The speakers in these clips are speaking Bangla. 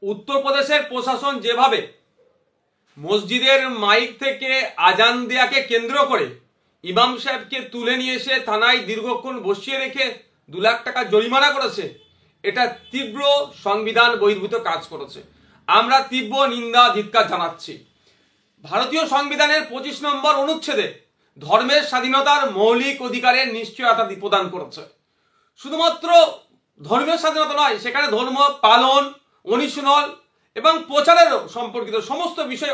উত্তরপ্রদেশের প্রশাসন যেভাবে মসজিদের মাইক থেকে আজান দেয়াকে কেন্দ্র করে ইমাম সাহেবকে তুলে নিয়ে এসে থানায় দীর্ঘক্ষণ বসিয়ে রেখে 2 লাখ টাকা জরিমানা করেছে, এটা তীব্র সংবিধান বহির্ভূত কাজ করেছে। আমরা তীব্র নিন্দা ধিক্কার জানাচ্ছি। ভারতীয় সংবিধানের 25 নম্বর অনুচ্ছেদে ধর্মের স্বাধীনতার মৌলিক অধিকারের নিশ্চয়তা প্রদান করেছে। শুধুমাত্র ধর্মীয় স্বাধীনতা নয়, সেখানে ধর্ম পালন, অনুশীলন এবং প্রচারের সম্পর্কিত সমস্ত বিষয়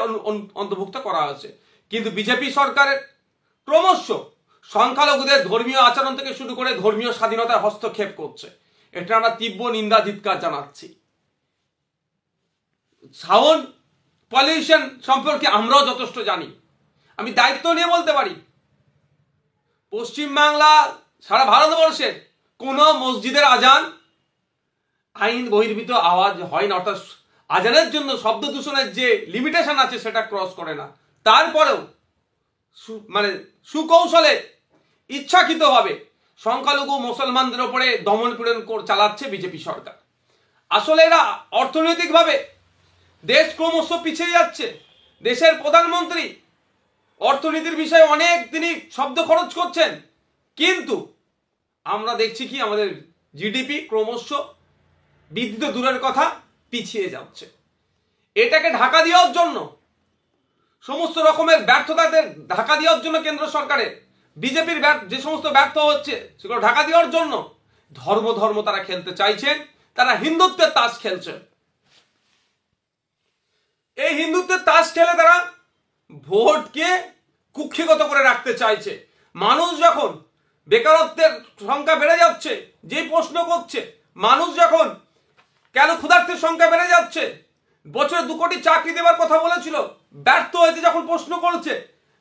অন্তর্ভুক্ত করা হয়েছে। কিন্তু বিজেপি সরকারের ক্রমশ সংখ্যালঘুদের ধর্মীয় আচরণ থেকে শুরু করে ধর্মীয় স্বাধীনতায় হস্তক্ষেপ করছে। এটা আমরা তীব্র নিন্দা ধিক্কার জানাচ্ছি। সাউন্ড পলিউশন সম্পর্কে আমরাও যথেষ্ট জানি। আমি দায়িত্ব নিয়ে বলতে পারি, পশ্চিমবাংলা সারা ভারতবর্ষের কোনো মসজিদের আজান আইন বহির্ভূত আওয়াজ হয় না, অর্থাৎ আজানের জন্য শব্দ দূষণের যে লিমিটেশন আছে সেটা ক্রস করে না। তারপরেও সুকৌশলে ইচ্ছাকৃতভাবে সংখ্যালঘু মুসলমানদের উপরে দমন পীড়ন চালাচ্ছে বিজেপি সরকার। আসলে এরা অর্থনৈতিকভাবে দেশ ক্রমশ পিছিয়ে যাচ্ছে। দেশের প্রধানমন্ত্রী অর্থনীতির বিষয়ে অনেক তিনি শব্দ খরচ করছেন, কিন্তু আমরা দেখছি কি আমাদের জিডিপি ক্রমশ বৃদ্ধি তো দূরের কথা পিছিয়ে যাচ্ছে। এটাকে ঢাকা দেওয়ার জন্য, সমস্ত রকমের ব্যর্থতাদের ঢাকা দেওয়ার জন্য কেন্দ্র সরকারের বিজেপির যে সমস্ত ব্যর্থ হচ্ছে সেগুলো ঢাকা দেওয়ার জন্য ধর্ম তারা খেলতে চাইছেন। তারা হিন্দুত্বের তাস খেলছে। এই হিন্দুত্বের তাস খেলে তারা ভোটকে কুক্ষিগত করে রাখতে চাইছে। মানুষ যখন বেকারত্বের সংখ্যা বেড়ে যাচ্ছে, যে প্রশ্ন করছে মানুষ যখন কেন ক্ষুধার্তের সংখ্যা বেড়ে যাচ্ছে, বছরে 2 কোটি চাকরি দেওয়ার কথা বলেছিল, ব্যর্থ হয়েছে যখন প্রশ্ন করছে,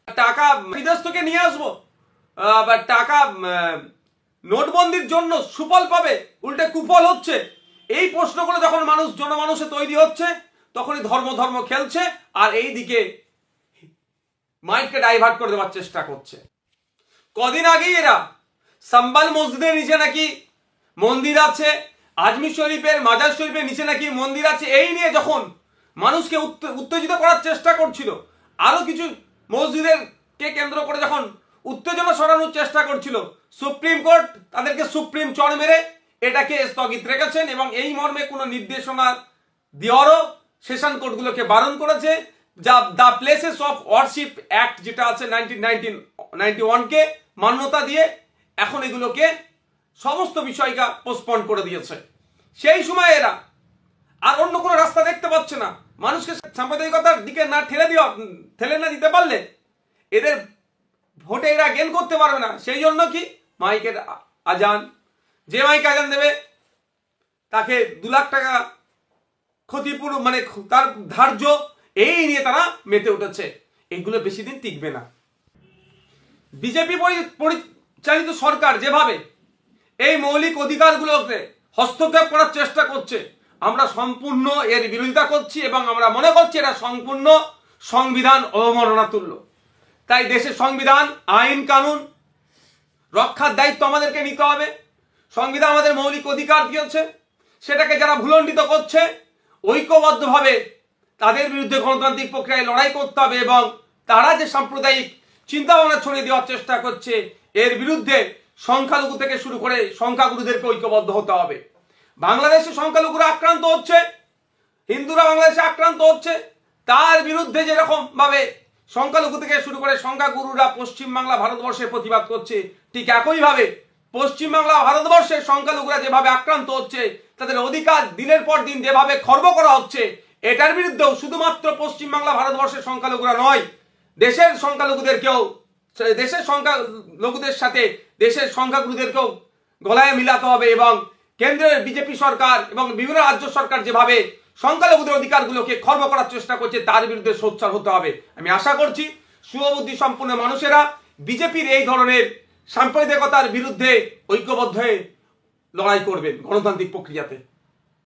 টাকা বিদেশ থেকে নিয়ে আসবো বা টাকা নোটবন্দির জন্য সুফল পাবে, উল্টে কুফল হচ্ছে, এই প্রশ্নগুলো যখন জনমানুষে তৈরি হচ্ছে, তখনই ধর্ম খেলছে আর এই দিকে মাইন্ডকে ডাইভার্ট করে দেওয়ার চেষ্টা করছে। কদিন আগেই এরা সাম্বাল মসজিদের নিচে নাকি মন্দির আছে, আজমির শরীফের মাজার শরীফের নিচে নাকি মন্দির আছে, এই নিয়ে যখন মানুষকে উত্তেজিত করার চেষ্টা করছিল, আরো কিছু মসজিদের কে কেন্দ্র করে যখন উত্তেজনা সরানোর চেষ্টা করছিল, সুপ্রিম কোর্ট তাদেরকে সুপ্রিম চড় মেরে এটাকে স্থগিত রেখেছেন এবং এই মর্মে কোনো নির্দেশনা দেওয়ারও সেশন কোর্টগুলোকে বারণ করেছে। যা the places of warship act যেটা আছে 1991-কে মান্যতা দিয়ে এখন এগুলোকে সমস্ত বিষয়কে পোস্টপন করে দিয়েছে। সেই সময় এরা আর অন্য কোনো রাস্তা দেখতে পাচ্ছে না। মানুষকে সাম্প্রদায়িকতার দিকে না ঠেলে না দিতে পারলে এদের ভোটে এরা গেন করতে পারবে না। সেই জন্য কি মাইকের আজান, যে মাইক আজান দেবে তাকে 2 লাখ টাকা ক্ষতিপূরণ, মানে তার ধার্য, এই নিয়ে তারা মেতে উঠেছে। এগুলো বেশি দিন টিকবে না। বিজেপি পরিচালিত সরকার যেভাবে এই মৌলিক অধিকারগুলোকে হস্তক্ষেপ করার চেষ্টা করছে, আমরা সম্পূর্ণ এর বিরোধিতা করছি এবং আমরা মনে করছি এটা সম্পূর্ণ সংবিধান অবমাননা তুল্য। তাই দেশের সংবিধান, আইন কানুন রক্ষার দায়িত্ব আমাদেরকে নিতে হবে। সংবিধান আমাদের মৌলিক অধিকার দিয়েছে, সেটাকে যারা ভুলণ্ডিত করছে ঐক্যবদ্ধভাবে তাদের বিরুদ্ধে গণতান্ত্রিক প্রক্রিয়ায় লড়াই করতে হবে এবং তারা যে সাম্প্রদায়িক চিন্তাভাবনা ছড়িয়ে দেওয়ার চেষ্টা করছে এর বিরুদ্ধে সংখ্যালঘু থেকে শুরু করে সংখ্যাগুরুদেরকে ঐক্যবদ্ধ হতে হবে। বাংলাদেশে সংখ্যালঘুরা আক্রান্ত হচ্ছে, হিন্দুরা বাংলাদেশে আক্রান্ত হচ্ছে, তার বিরুদ্ধে যেরকম ভাবে সংখ্যালঘু থেকে শুরু করে সংখ্যাগুরুরা পশ্চিমবাংলা ভারতবর্ষে প্রতিবাদ করছে, ঠিক একইভাবে পশ্চিমবাংলা ভারতবর্ষের সংখ্যালঘুরা যেভাবে আক্রান্ত হচ্ছে, তাদের অধিকার দিনের পর দিন যেভাবে খর্ব করা হচ্ছে, এটার বিরুদ্ধেও শুধুমাত্র পশ্চিমবাংলা ভারতবর্ষের সংখ্যালঘুরা নয়, দেশের সংখ্যালঘুদেরকেও, দেশের সংখ্যালঘুদের সাথে দেশের সংখ্যাগুরুদেরকেও গলায় মিলাতে হবে এবং কেন্দ্রের বিজেপি সরকার এবং বিভিন্ন রাজ্য সরকার যেভাবে সংখ্যালঘুদের অধিকারগুলোকে খর্ব করার চেষ্টা করছে তার বিরুদ্ধে সোচ্চার হতে হবে। আমি আশা করছি শুভবুদ্ধি সম্পন্ন মানুষেরা বিজেপির এই ধরনের সাম্প্রদায়িকতার বিরুদ্ধে ঐক্যবদ্ধ হয়ে লড়াই করবেন গণতান্ত্রিক প্রক্রিয়াতে।